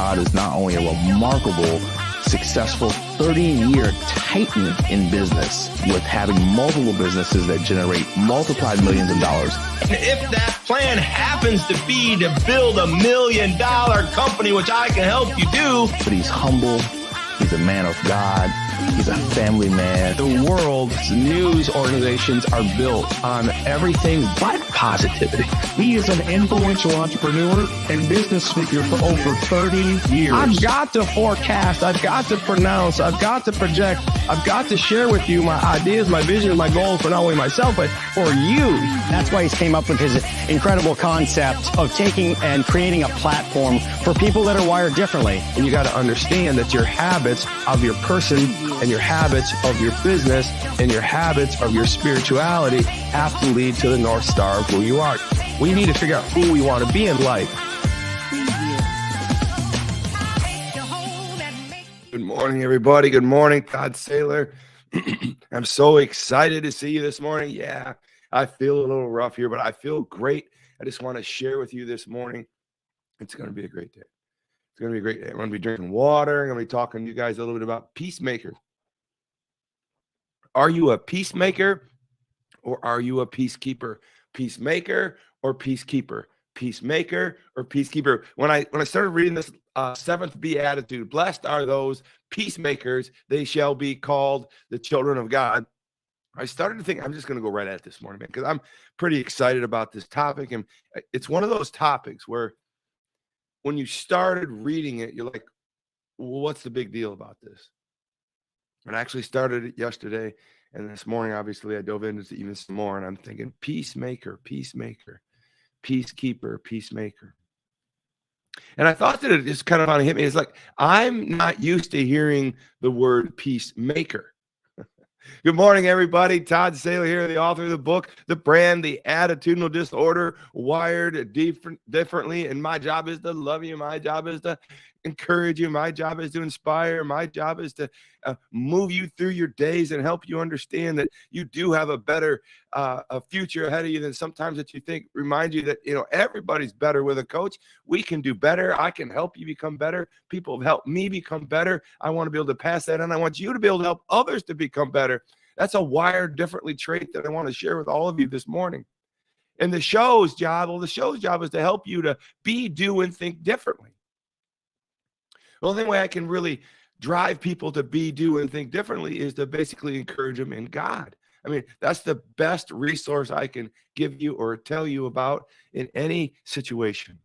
Todd is not only a remarkable, successful 30-year titan in business with having multiple businesses that generate multiplied millions of dollars. And if that plan happens to be to build $1 million company, which I can help you do. But he's humble. He's a man of God. He's a family man. The world's news organizations are built on everything but positivity. He is an influential entrepreneur and business speaker for over 30 years. I've got to forecast. I've got to pronounce. I've got to project. I've got to share with you my ideas, my vision, my goals for not only myself, but for you. That's why he's came up with his incredible concept of taking and creating a platform for people that are wired differently. And you got to understand that your habits of your person and your habits of your business and your habits of your spirituality have to lead to the North Star of who you are. We need to figure out who we want to be in life. Good morning, everybody. Good morning, Todd Saylor. I'm so excited to see you this morning. Yeah, I feel a little rough here, but I feel great. I just want to share with you this morning. It's going to be a great day. It's going to be a great day. I'm going to be drinking water. I'm going to be talking to you guys a little bit about peacemakers. Are you a peacemaker or are you a peacekeeper? Peacemaker or peacekeeper? Peacemaker or peacekeeper? When I started reading this seventh Beatitude, blessed are those peacemakers, they shall be called the children of God. I started to think I'm just going to go right at it this morning, man, because I'm pretty excited about this topic. And it's one of those topics where when you started reading it, you're like, well, what's the big deal about this? And I actually started it yesterday. And this morning, obviously, I dove into even some more. And I'm thinking, peacemaker, peacemaker, peacekeeper, peacemaker. And I thought that it just kind of hit me. It's like, I'm not used to hearing the word peacemaker. Good morning, everybody. Todd Saylor here, the author of the book, The Brand, The Attitudinal Disorder, Wired Differently. And my job is to love you. My job is to encourage you. My job is to inspire. My job is to move you through your days and help you understand that you do have a better a future ahead of you than sometimes that you think. Remind you that, everybody's better with a coach. We can do better. I can help you become better. People have helped me become better. I want to be able to pass that on. I want you to be able to help others to become better. That's a wired differently trait that I want to share with all of you this morning. And the show's job is to help you to be, do, and think differently. The only way I can really drive people to be, do, and think differently is to basically encourage them in God. I mean, that's the best resource I can give you or tell you about in any situation.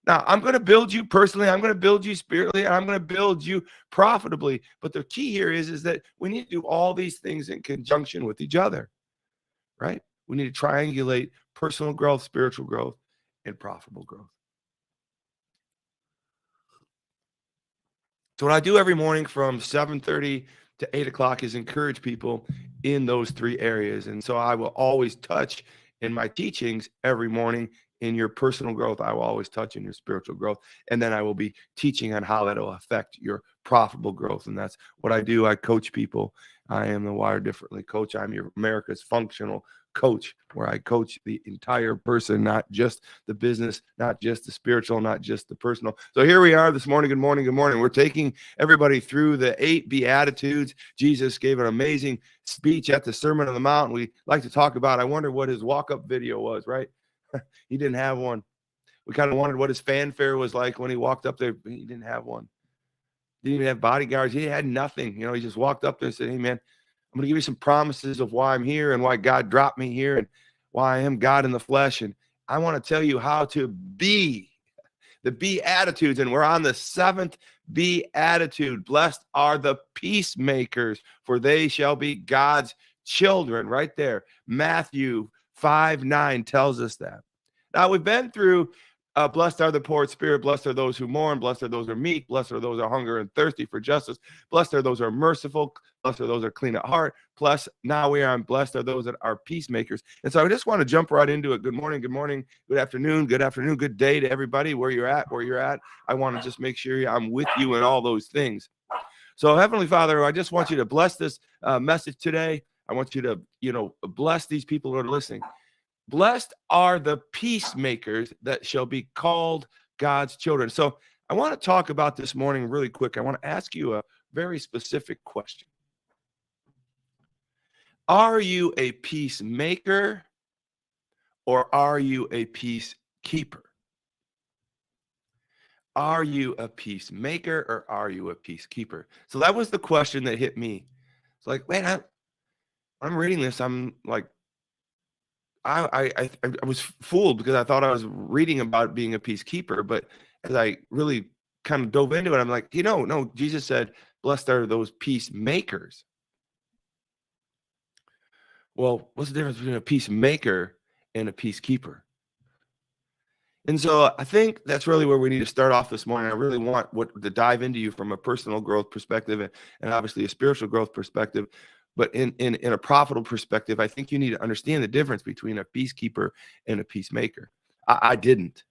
Now, I'm going to build you personally. I'm going to build you spiritually. And I'm going to build you profitably. But the key here is that we need to do all these things in conjunction with each other, right? We need to triangulate personal growth, spiritual growth, and profitable growth. So what I do every morning from 7:30 to 8 o'clock is encourage people in those three areas. And so I will always touch in my teachings every morning in your personal growth. I will always touch in your spiritual growth. And then I will be teaching on how that will affect your profitable growth. And that's what I do. I coach people. I am the Wired Differently coach. I'm your America's functional coach, where I coach the entire person, not just the business, not just the spiritual, not just the personal. So here we are this morning. Good morning. Good morning. We're taking everybody through the 8 Beatitudes. Jesus gave an amazing speech at the Sermon on the Mount. We like to talk about, I wonder what his walk-up video was, right? He didn't have one. We kind of wondered what his fanfare was like when he walked up there. He didn't have one. Didn't even have bodyguards. He had nothing. He just walked up there and said, hey, man, I'm going to give you some promises of why I'm here and why God dropped me here and why I am God in the flesh. And I want to tell you how to be the Beatitudes. And we're on the 7th Beatitude. Blessed are the peacemakers, for they shall be God's children. Right there. Matthew 5:9 tells us that. Now, we've been through blessed are the poor in spirit, blessed are those who mourn, blessed are those who are meek, blessed are those who are hungry and thirsty for justice, blessed are those who are merciful, blessed are those who are clean at heart. Plus, now we are on blessed are those that are peacemakers. And so I just want to jump right into it. Good morning, good afternoon, good day to everybody where you're at. I want to just make sure I'm with you in all those things. So, Heavenly Father, I just want you to bless this message today. I want you to, bless these people who are listening. Blessed are the peacemakers that shall be called God's children. So I want to talk about this morning really quick. I want to ask you a very specific question. Are you a peacemaker or are you a peacekeeper? Are you a peacemaker or are you a peacekeeper? So that was the question that hit me. It's like, man, I'm reading this. I'm like, I was fooled because I thought I was reading about being a peacekeeper, but as I really kind of dove into it, I'm like, no, Jesus said, blessed are those peacemakers. Well, what's the difference between a peacemaker and a peacekeeper? And so I think that's really where we need to start off this morning. I really want to dive into you from a personal growth perspective and obviously a spiritual growth perspective. But in a profitable perspective, I think you need to understand the difference between a peacekeeper and a peacemaker. I didn't.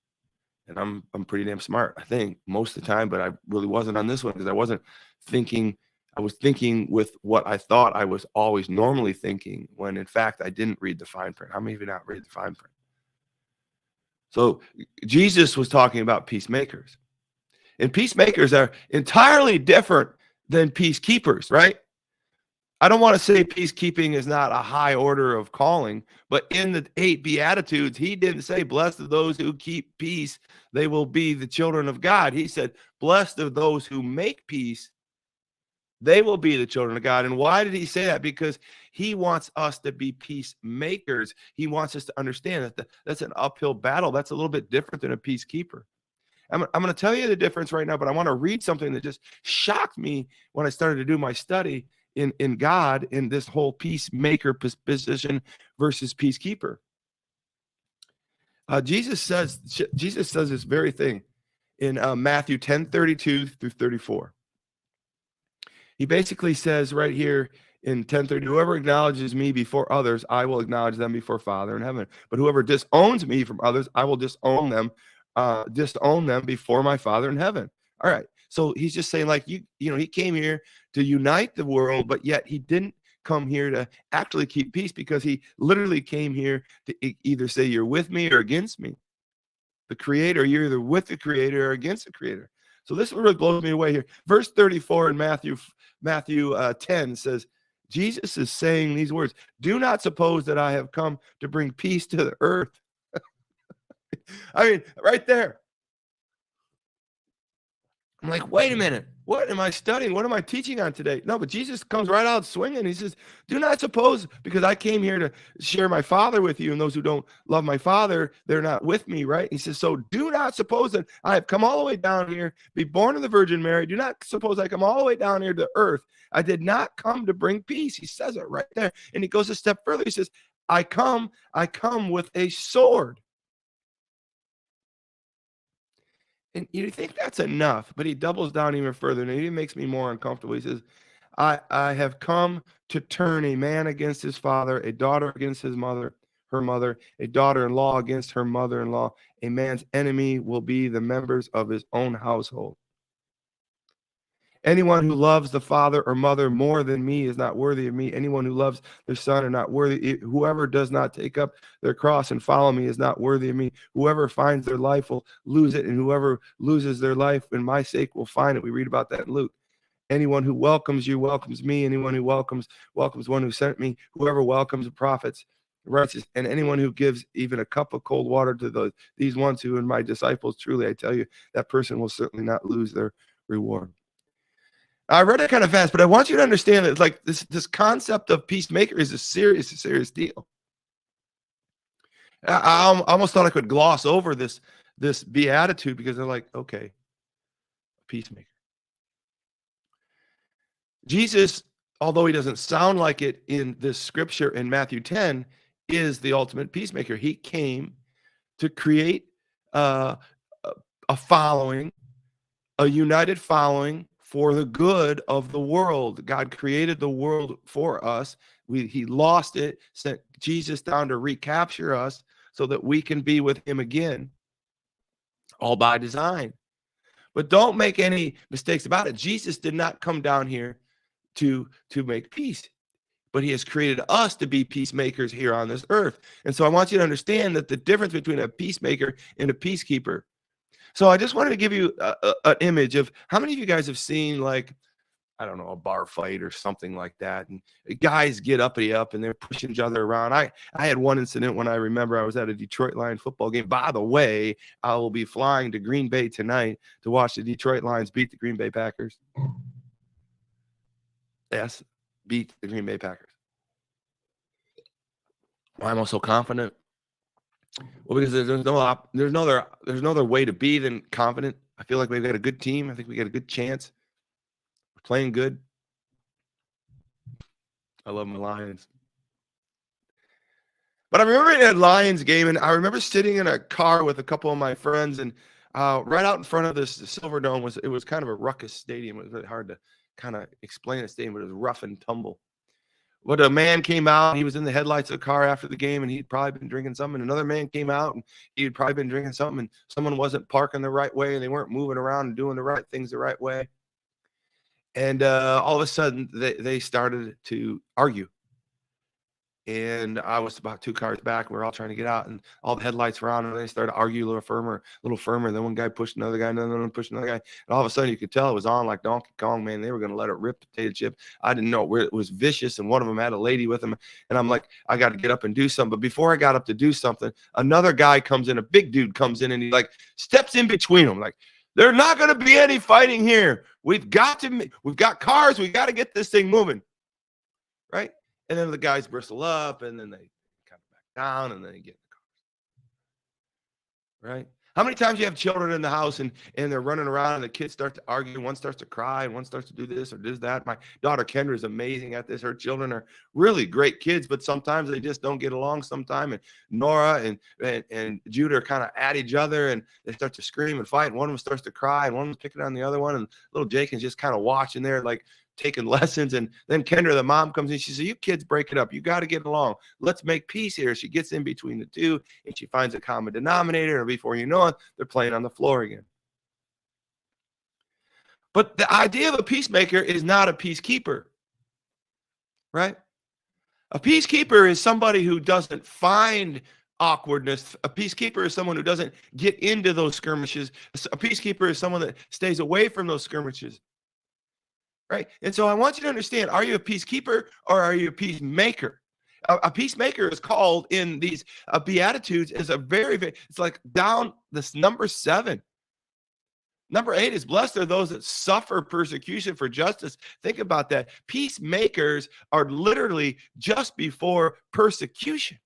And I'm pretty damn smart, I think, most of the time, but I really wasn't on this one because I wasn't thinking. I was thinking with what I thought I was always normally thinking when, in fact, I didn't read the fine print. How many of you not read the fine print? So Jesus was talking about peacemakers. And peacemakers are entirely different than peacekeepers, right? I don't want to say peacekeeping is not a high order of calling, but in the 8 Beatitudes, he didn't say, blessed are those who keep peace, they will be the children of God. He said, blessed are those who make peace, they will be the children of God. And why did he say that? Because he wants us to be peacemakers. He wants us to understand that that's an uphill battle. That's a little bit different than a peacekeeper. I'm going to tell you the difference right now, but I want to read something that just shocked me when I started to do my study in God, in this whole peacemaker position versus peacekeeper. Jesus says this very thing in Matthew 10:32 through 34. He basically says right here in 10:30, whoever acknowledges me before others, I will acknowledge them before Father in heaven. But whoever disowns me from others, I will disown them before my Father in heaven. All right. So he's just saying, like, he came here to unite the world, but yet he didn't come here to actually keep peace, because he literally came here to either say you're with me or against me. The Creator, you're either with the Creator or against the Creator. So this really blows me away here. Verse 34 in Matthew 10 says, Jesus is saying these words, do not suppose that I have come to bring peace to the earth. I mean, right there. I'm like, wait a minute. What am I studying? What am I teaching on today? No, but Jesus comes right out swinging. He says, do not suppose, because I came here to share my Father with you, and those who don't love my Father, they're not with me, right? He says, so do not suppose that I have come all the way down here, be born of the Virgin Mary. Do not suppose I come all the way down here to earth. I did not come to bring peace. He says it right there. And he goes a step further. He says, I come with a sword. And you think that's enough, but he doubles down even further, and it even makes me more uncomfortable. He says, I have come to turn a man against his father, a daughter against her mother, a daughter-in-law against her mother-in-law. A man's enemy will be the members of his own household. Anyone who loves the father or mother more than me is not worthy of me. Anyone who loves their son are not worthy. Whoever does not take up their cross and follow me is not worthy of me. Whoever finds their life will lose it, and whoever loses their life in my sake will find it. We read about that in Luke. Anyone who welcomes you welcomes me. Anyone who welcomes one who sent me. Whoever welcomes the prophets, righteous, and anyone who gives even a cup of cold water to these ones who are my disciples, truly I tell you, that person will certainly not lose their reward. I read it kind of fast, but I want you to understand that, like, this concept of peacemaker is a serious deal. I almost thought I could gloss over this beatitude, because they're like, okay, peacemaker. Jesus, although he doesn't sound like it in this scripture in Matthew 10, is the ultimate peacemaker. He came to create a following, a united following, for the good of the world. God created the world for us. He lost it, sent Jesus down to recapture us so that we can be with him again, all by design. But don't make any mistakes about it. Jesus did not come down here to make peace, but he has created us to be peacemakers here on this earth. And so I want you to understand that the difference between a peacemaker and a peacekeeper. So I just wanted to give you an image of how many of you guys have seen, like, I don't know, a bar fight or something like that. And guys get uppity up and they're pushing each other around. I had one incident when I remember I was at a Detroit Lions football game. By the way, I will be flying to Green Bay tonight to watch the Detroit Lions beat the Green Bay Packers. Yes, beat the Green Bay Packers. Why am I so confident? Well, because there's no other way to be than confident. I feel like we've got a good team. I think we got a good chance. We're playing good. I love my Lions. But I remember in a Lions game, and I remember sitting in a car with a couple of my friends, and right out in front of this Silverdome was kind of a ruckus stadium. It was really hard to kind of explain the stadium, but it was rough and tumble. But a man came out, he was in the headlights of the car after the game, and he'd probably been drinking something. And another man came out, and he'd probably been drinking something, and someone wasn't parking the right way, and they weren't moving around and doing the right things the right way. And all of a sudden, they started to argue. And I was about 2 cars back. We were all trying to get out, and all the headlights were on, and they started to argue a little firmer. And then one guy pushed another guy, another one pushed another guy. And all of a sudden, you could tell it was on like Donkey Kong, man. They were going to let it rip potato chip. I didn't know where it was vicious, and one of them had a lady with him. And I'm like, I got to get up and do something. But before I got up to do something, another guy comes in, a big dude comes in, and he like steps in between them. Like, there's not going to be any fighting here. We've got cars. We got to get this thing moving. Right? And then the guys bristle up, and then they come back down, and then they get in the car. Right? How many times you have children in the house, and they're running around, and the kids start to argue, and one starts to cry, and one starts to do this or does that? My daughter Kendra is amazing at this. Her children are really great kids, but sometimes they just don't get along sometime. And Nora and Judah are kind of at each other, and they start to scream and fight, and one of them starts to cry, and one of them's picking on the other one, and little Jake is just kind of watching there like taking lessons. And then Kendra, the mom, comes in. She says, you kids break it up. You got to get along. Let's make peace here. She gets in between the two, and she finds a common denominator. And before you know it, they're playing on the floor again. But the idea of a peacemaker is not a peacekeeper, right? A peacekeeper is somebody who doesn't find awkwardness. A peacekeeper is someone who doesn't get into those skirmishes. A peacekeeper is someone that stays away from those skirmishes. Right. And so I want you to understand, are you a peacekeeper or are you a peacemaker? A peacemaker is called in these Beatitudes is it's like down this number 7. Number 8 is blessed are those that suffer persecution for justice. Think about that. Peacemakers are literally just before persecution.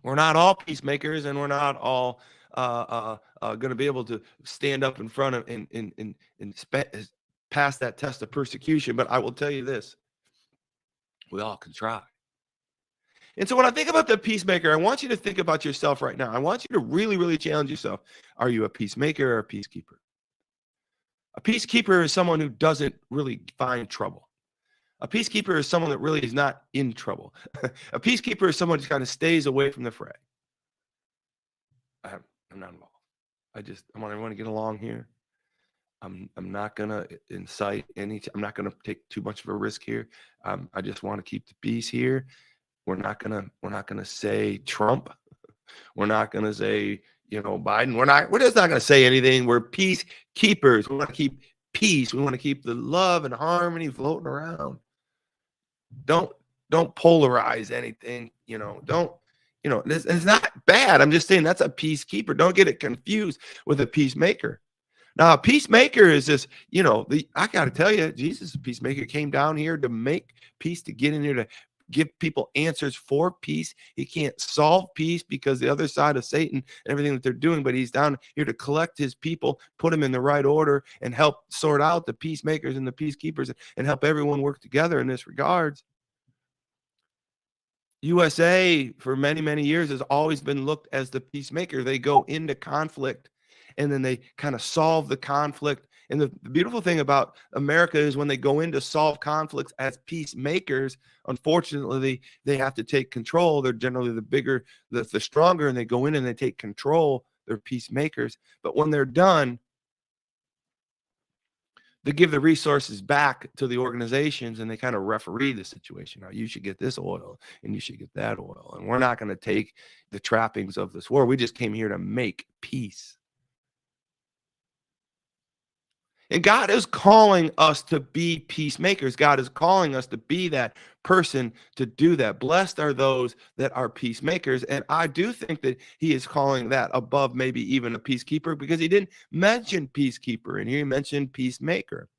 We're not all peacemakers, and we're not all going to be able to stand up in front of and pass that test of persecution. But I will tell you this, we all can try. And so when I think about the peacemaker, I want you to think about yourself right now. I want you to really, really challenge yourself. Are you a peacemaker or a peacekeeper? A peacekeeper is someone who doesn't really find trouble. A peacekeeper is someone that really is not in trouble. A peacekeeper is someone who kind of stays away from the fray. I'm not involved. I want everyone to get along here. I'm not gonna incite I'm not gonna take too much of a risk here. I just want to keep the peace here. We're not gonna say Trump. We're not gonna say Biden. We're just not gonna say anything. We're peacekeepers. We want to keep peace. We want to keep the love and harmony floating around. Don't polarize anything. It's not bad. I'm just saying that's a peacekeeper. Don't get it confused with a peacemaker. Now, a peacemaker is this, I got to tell you, Jesus, a peacemaker, came down here to make peace, to get in here to give people answers for peace. He can't solve peace because the other side of Satan and everything that they're doing, but he's down here to collect his people, put them in the right order, and help sort out the peacemakers and the peacekeepers and help everyone work together in this regards. USA for many, many years has always been looked as the peacemaker. They go into conflict and then they kind of solve the conflict. And the beautiful thing about America is when they go in to solve conflicts as peacemakers, unfortunately, they have to take control. They're generally the bigger, the stronger, and they go in and they take control. They're peacemakers. But when they're done, They give the resources back to the organizations, and they kind of referee the situation. Now, you should get this oil and you should get that oil. And we're not going to take the trappings of this war. We just came here to make peace. And God is calling us to be peacemakers. God is calling us to be that person to do that. Blessed are those that are peacemakers. And I do think that he is calling that above maybe even a peacekeeper, because he didn't mention peacekeeper and he mentioned peacemaker.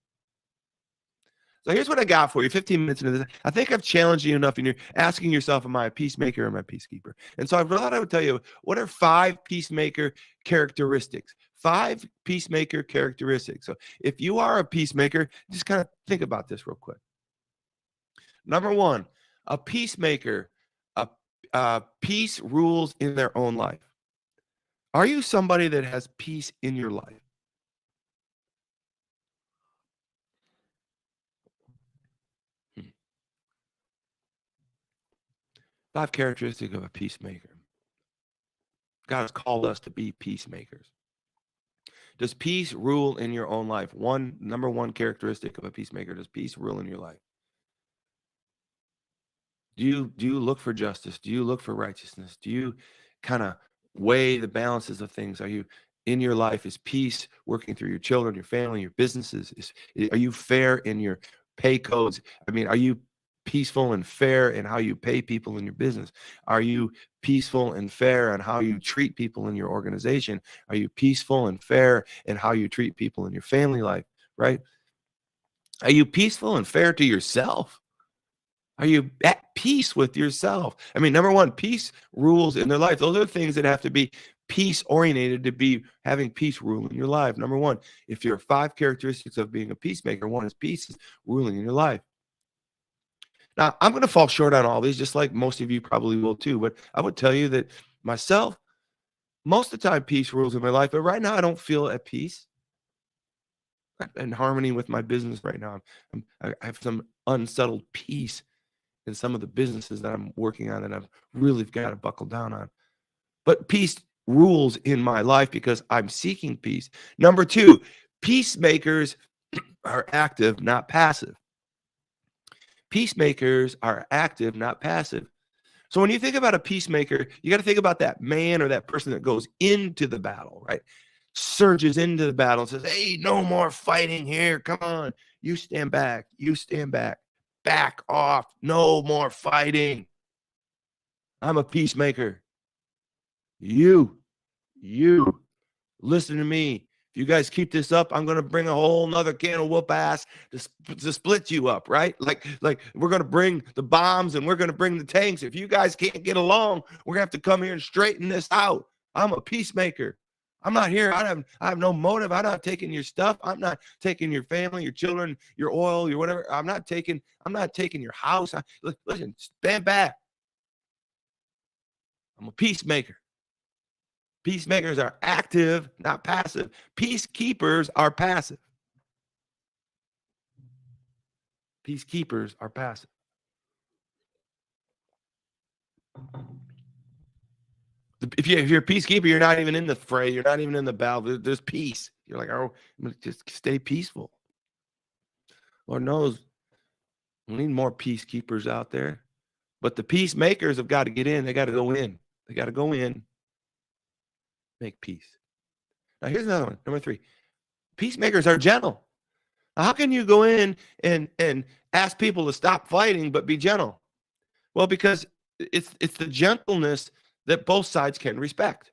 So here's what I got for you. 15 minutes into this, I think I've challenged you enough, and you're asking yourself, am I a peacemaker or am I a peacekeeper? And so I thought I would tell you, what are 5 peacemaker characteristics? 5 peacemaker characteristics. So if you are a peacemaker, just kind of think about this real quick. Number 1, a peacemaker, peace rules in their own life. Are you somebody that has peace in your life? Five characteristics of a peacemaker. God has called us to be peacemakers. Does peace rule in your own life? Number one characteristic of a peacemaker, does peace rule in your life? Do you look for justice? Do you look for righteousness? Do you kind of weigh the balances of things? Are you in your life? Is peace working through your children, your family, your businesses? Are you fair in your pay codes? I mean, are you peaceful and fair in how you pay people in your business? Are you peaceful and fair in how you treat people in your organization? Are you peaceful and fair in how you treat people in your family life, right? Are you peaceful and fair to yourself? Are you at peace with yourself? I mean, number one, peace rules in their life. Those are things that have to be peace oriented to be having peace rule in your life. Number one, if you're 5 characteristics of being a peacemaker, one is peace ruling in your life. Now, I'm going to fall short on all these, just like most of you probably will too. But I would tell you that myself, most of the time, peace rules in my life. But right now, I don't feel at peace, in harmony with my business right now. I have some unsettled peace in some of the businesses that I'm working on, and I've really got to buckle down on. But peace rules in my life because I'm seeking peace. Number 2, peacemakers are active, not passive. Peacemakers are active, not passive. So when you think about a peacemaker, you got to think about that man or that person that goes into the battle, right? Surges into the battle and says, hey, no more fighting here. Come on. You stand back. You stand back. Back off. No more fighting. I'm a peacemaker. You, listen to me. If you guys keep this up, I'm going to bring a whole nother can of whoop ass to split you up, right? Like we're going to bring the bombs and we're going to bring the tanks. If you guys can't get along, we're going to have to come here and straighten this out. I'm a peacemaker. I'm not here. I have no motive. I'm not taking your stuff. I'm not taking your family, your children, your oil, your whatever. I'm not taking your house. Listen, stand back. I'm a peacemaker. Peacemakers are active, not passive. Peacekeepers are passive. Peacekeepers are passive. If you're a peacekeeper, you're not even in the fray. You're not even in the battle. There's peace. You're like, oh, I'm going to just stay peaceful. Lord knows we need more peacekeepers out there. But the peacemakers have got to get in. They got to go in. They got to go in. Make peace. Now, here's another one. Number 3. Peacemakers are gentle. Now, how can you go in and ask people to stop fighting but be gentle? Well, because it's the gentleness that both sides can respect.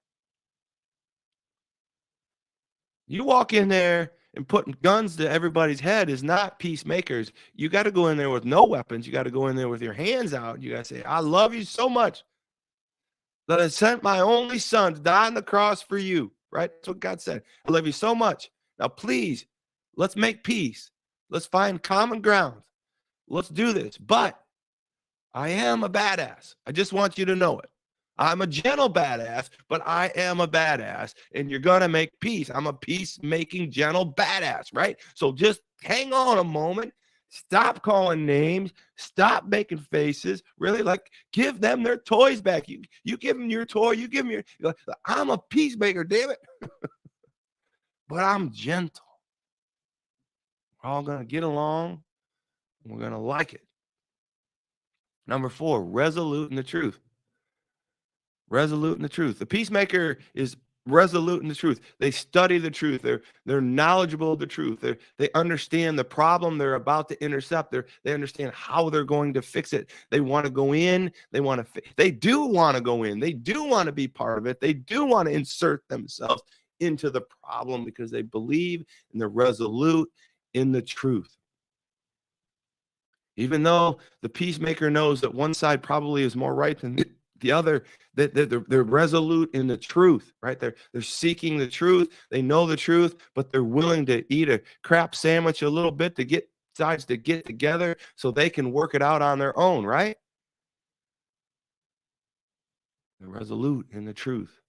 You walk in there and putting guns to everybody's head is not peacemakers. You got to go in there with no weapons. You got to go in there with your hands out. You got to say, I love you so much that I sent my only son to die on the cross for you, right? That's what God said. I love you so much. Now, please, let's make peace. Let's find common ground. Let's do this. But I am a badass. I just want you to know it. I'm a gentle badass, but I am a badass, and you're going to make peace. I'm a peacemaking, gentle badass, right? So just hang on a moment. Stop calling names. Stop making faces. Really, like, give them their toys back. You give them your toy. You give them your. I'm a peacemaker, damn it. But I'm gentle. We're all going to get along. We're going to like it. Number 4, resolute in the truth. Resolute in the truth. The peacemaker is resolute in the truth. They study the truth. They're knowledgeable of the truth. They understand the problem they're about to intercept. They understand how they're going to fix it. They want to go in. They do want to go in. They do want to be part of it. They do want to insert themselves into the problem because they believe and they're resolute in the truth. Even though the peacemaker knows that one side probably is more right than the other, they're resolute in the truth, right? They're seeking the truth. They know the truth, but they're willing to eat a crap sandwich a little bit to get sides to get together so they can work it out on their own, right? They're resolute in the truth.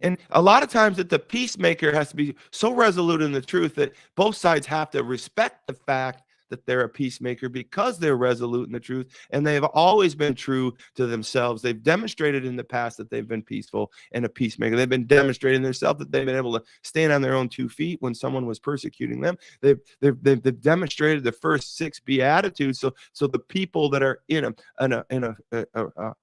And a lot of times that the peacemaker has to be so resolute in the truth that both sides have to respect the fact that they're a peacemaker because they're resolute in the truth, and they've always been true to themselves. They've demonstrated in the past that they've been peaceful and a peacemaker. They've been demonstrating themselves that they've been able to stand on their own 2 feet when someone was persecuting them. They've demonstrated the first 6 Beatitudes. So the people that are in a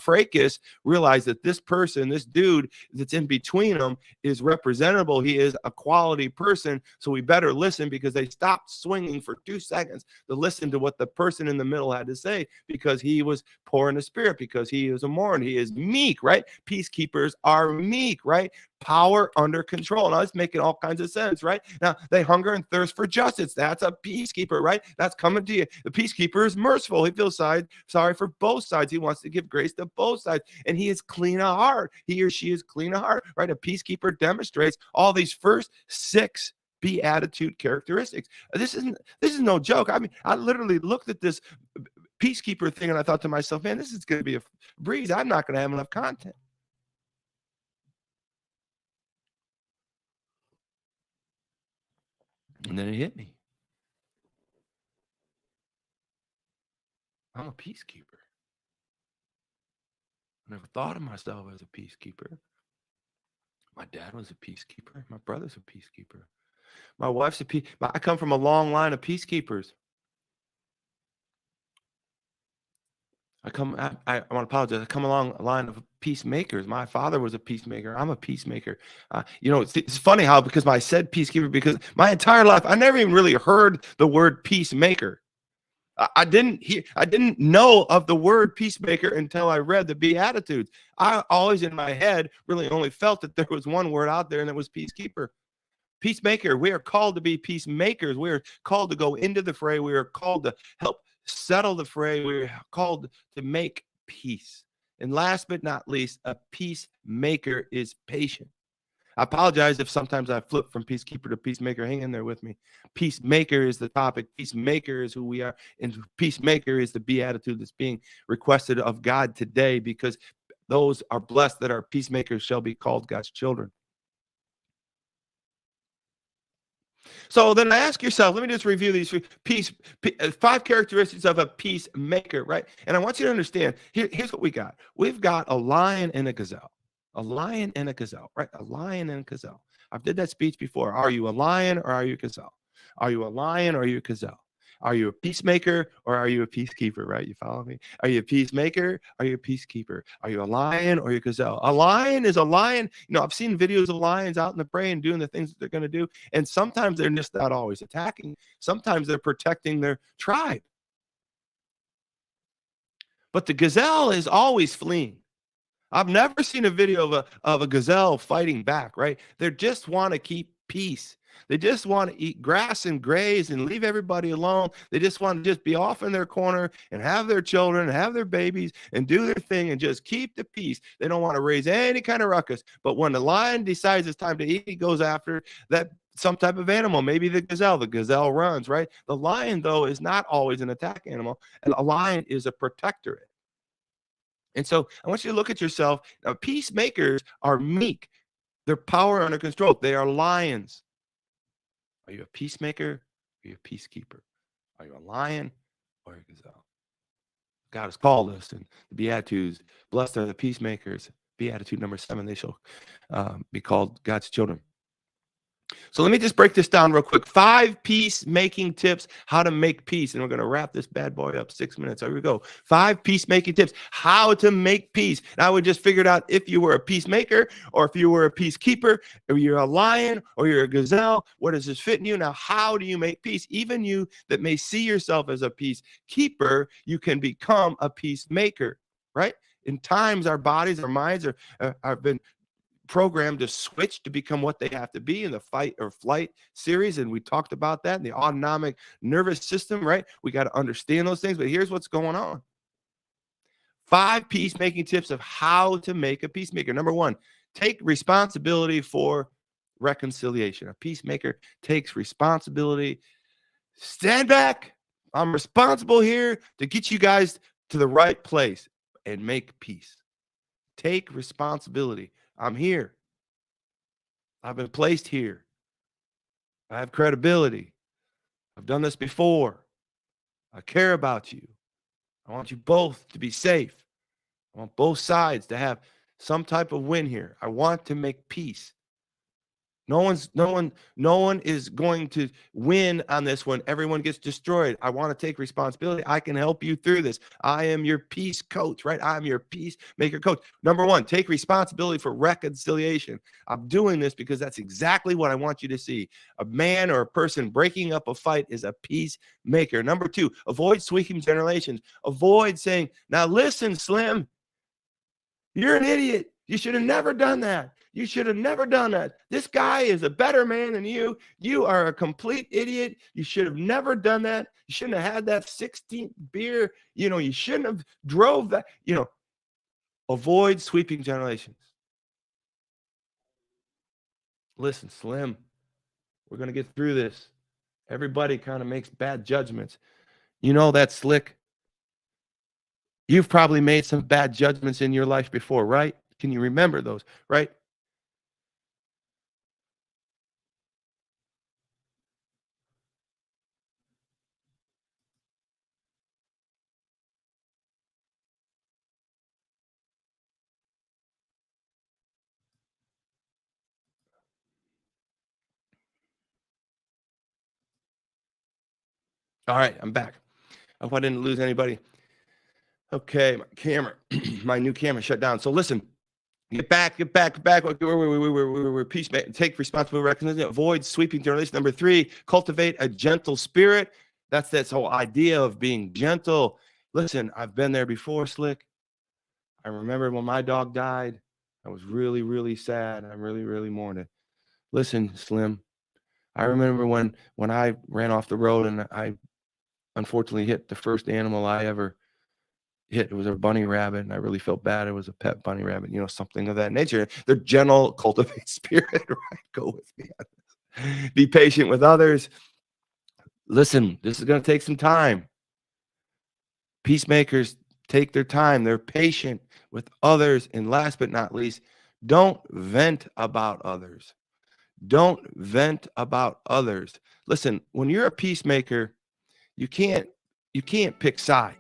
fracas realize that this person, this dude that's in between them, is representable. He is a quality person. So we better listen, because they stopped swinging for 2 seconds to listen to what the person in the middle had to say, because he was poor in the spirit, because he is a mourner. He is meek, right? Peacekeepers are meek, right? Power under control. Now it's making all kinds of sense, right? Now they hunger and thirst for justice. That's a peacekeeper, right? That's coming to you. The peacekeeper is merciful. He feels sorry for both sides. He wants to give grace to both sides, and he is clean of heart. He or she is clean of heart, right? A peacekeeper demonstrates all these first 6 Beatitude characteristics. This is no joke. I mean, I literally looked at this peacekeeper thing and I thought to myself, man, this is going to be a breeze. I'm not going to have enough content. And then it hit me. I'm a peacekeeper. I never thought of myself as a peacekeeper. My dad was a peacekeeper. My brother's a peacekeeper. My wife's a I come from a long line of peacekeepers. I want to apologize. I come along a line of peacemakers. My father was a peacemaker. I'm a peacemaker. It's funny how, because I said peacekeeper, because my entire life, I never even really heard the word peacemaker. I didn't know of the word peacemaker until I read the Beatitudes. I always in my head really only felt that there was one word out there, and it was peacekeeper. Peacemaker. We are called to be peacemakers. We are called to go into the fray. We are called to help settle the fray. We're called to make peace. And last but not least, a peacemaker is patient. I apologize if sometimes I flip from peacekeeper to peacemaker. Hang in there with me. Peacemaker is the topic. Peacemaker is who we are. And peacemaker is the beatitude that's being requested of God today, because those are blessed that are peacemakers shall be called God's children. So then ask yourself, let me just review these 5 characteristics of a peacemaker, right? And I want you to understand, here's what we got. We've got a lion and a gazelle. A lion and a gazelle, right? A lion and a gazelle. I've did that speech before. Are you a lion or are you a gazelle? Are you a lion or are you a gazelle? Are you a peacemaker or are you a peacekeeper, right? You follow me? Are you a peacemaker? Are you a peacekeeper? Are you a lion or are you a gazelle? A lion is a lion. I've seen videos of lions out in the prey and doing the things that they're going to do. And sometimes they're just not always attacking. Sometimes they're protecting their tribe. But the gazelle is always fleeing. I've never seen a video of a gazelle fighting back, right? They just want to keep peace. They just want to eat grass and graze and leave everybody alone. They just want to just be off in their corner and have their children, and have their babies, and do their thing and just keep the peace. They don't want to raise any kind of ruckus. But when the lion decides it's time to eat, he goes after that some type of animal, maybe the gazelle. The gazelle runs, right? The lion, though, is not always an attack animal, and a lion is a protectorate. And so I want you to look at yourself. Now, peacemakers are meek. They're power under control. They are lions. Are you a peacemaker? Are you a peacekeeper? Are you a lion or a gazelle? God has called us in the Beatitudes. Blessed are the peacemakers. Beatitude number 7, they shall be called God's children. So let me just break this down real quick. 5 peacemaking tips, how to make peace. And we're going to wrap this bad boy up 6 minutes. Here we go. 5 peacemaking tips, how to make peace. And I would just figure it out if you were a peacemaker or if you were a peacekeeper, or you're a lion or you're a gazelle. What does this fit in you? Now, how do you make peace? Even you that may see yourself as a peacekeeper, you can become a peacemaker, right? In times, our bodies, our minds have been programmed to switch to become what they have to be in the fight or flight series. And we talked about that in the autonomic nervous system, right? We got to understand those things. But here's what's going on. 5 peacemaking tips of how to make a peacemaker. Number 1, take responsibility for reconciliation. A peacemaker takes responsibility. Stand back. I'm responsible here to get you guys to the right place and make peace. Take responsibility. I'm here. I've been placed here. I have credibility. I've done this before. I care about you. I want you both to be safe. I want both sides to have some type of win here. I want to make peace. No one is going to win on this when everyone gets destroyed. I want to take responsibility. I can help you through this. I am your peace coach, right? I'm your peacemaker coach. Number 1, take responsibility for reconciliation. I'm doing this because that's exactly what I want you to see. A man or a person breaking up a fight is a peacemaker. Number 2, avoid sweeping generalizations. Avoid saying, now listen, Slim, you're an idiot. You should have never done that. You should have never done that. This guy is a better man than you. You are a complete idiot. You should have never done that. You shouldn't have had that 16th beer. You shouldn't have drove that. Avoid sweeping generations. Listen, Slim, we're going to get through this. Everybody kind of makes bad judgments. That's slick. You've probably made some bad judgments in your life before, right? Can you remember those, right? All right, I'm back. I hope I didn't lose anybody. Okay, my camera, my new camera shut down. So listen, get back. We're peacemaking. Take responsibility, recognize, avoid sweeping generalization. Number 3, cultivate a gentle spirit. That's this whole idea of being gentle. Listen, I've been there before, Slick. I remember when my dog died. I was really, really sad. I really, really mourned it. Listen, Slim, I remember when I ran off the road and I unfortunately hit the first animal I ever hit. It was a bunny rabbit, and I really felt bad. It was a pet bunny rabbit, something of that nature. They're gentle, cultivate spirit, right? Go with me on this. Be patient with others. Listen, this is going to take some time. Peacemakers take their time. They're patient with others. And last but not least, don't vent about others. Don't vent about others. Listen, when you're a peacemaker, you can't pick sides.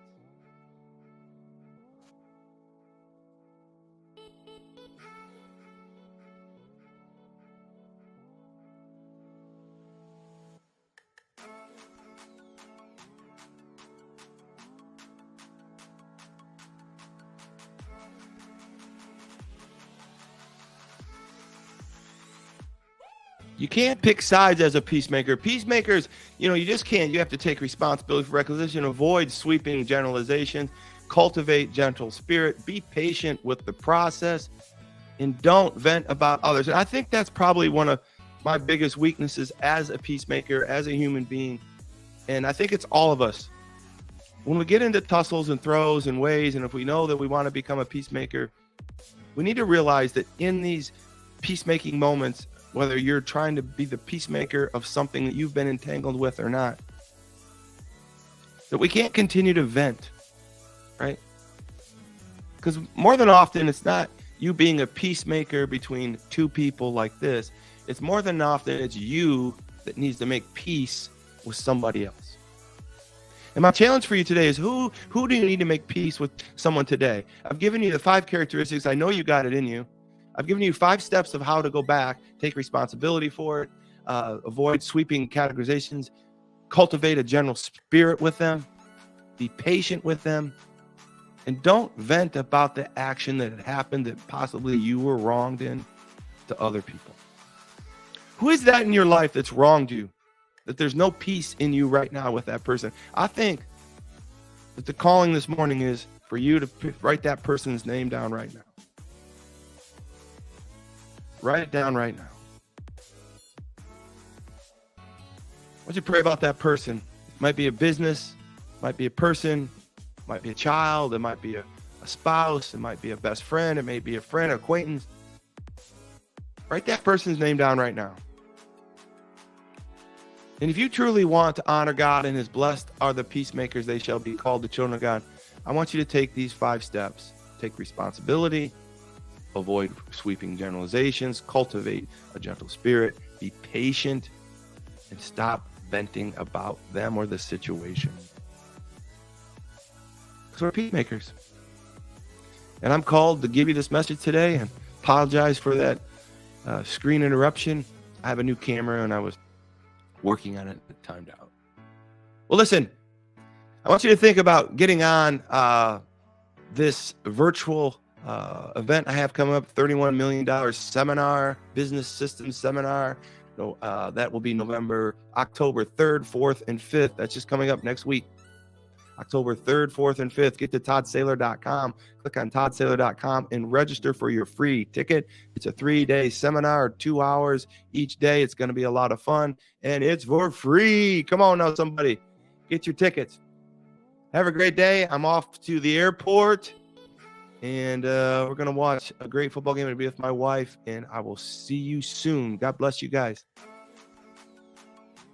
You can't pick sides as a peacemaker. Peacemakers, you just can't. You have to take responsibility for reconciliation, avoid sweeping generalizations, cultivate gentle spirit, be patient with the process, and don't vent about others. And I think that's probably one of my biggest weaknesses as a peacemaker, as a human being. And I think it's all of us. When we get into tussles and throws and ways, and if we know that we want to become a peacemaker, we need to realize that in these peacemaking moments, whether you're trying to be the peacemaker of something that you've been entangled with or not, that we can't continue to vent, right? Because more than often, it's not you being a peacemaker between two people like this. It's more than often, it's you that needs to make peace with somebody else. And my challenge for you today is who do you need to make peace with someone today? I've given you the 5 characteristics. I know you got it in you. I've given you 5 steps of how to go back, take responsibility for it. avoid sweeping categorizations. Cultivate a general spirit with them. Be patient with them. And don't vent about the action that had happened that possibly you were wronged in to other people. Who is that in your life that's wronged you? That there's no peace in you right now with that person? I think that the calling this morning is for you to write that person's name down right now. Write it down right now. I want you to pray about that person. It might be a business, might be a person, might be a child, it might be a spouse, it might be a best friend, it may be a friend, acquaintance. Write that person's name down right now. And if you truly want to honor God and his blessed are the peacemakers, they shall be called the children of God, I want you to take these 5 steps. Take responsibility, avoid sweeping generalizations, cultivate a gentle spirit, be patient, and stop venting about them or the situation. Because we're peacemakers. And I'm called to give you this message today, and apologize for that screen interruption. I have a new camera and I was working on it, it timed out. Well, listen, I want you to think about getting on this virtual event I have coming up, $31 million seminar, business systems seminar. That will be October 3rd, 4th, and 5th. That's just coming up next week. October 3rd, 4th, and 5th. Get to toddsaylor.com. Click on toddsaylor.com and register for your free ticket. It's a 3-day seminar, 2 hours each day. It's going to be a lot of fun, and it's for free. Come on now, somebody. Get your tickets. Have a great day. I'm off to the airport, and we're going to watch a great football game. I'll be with my wife, and I will see you soon. God bless you guys.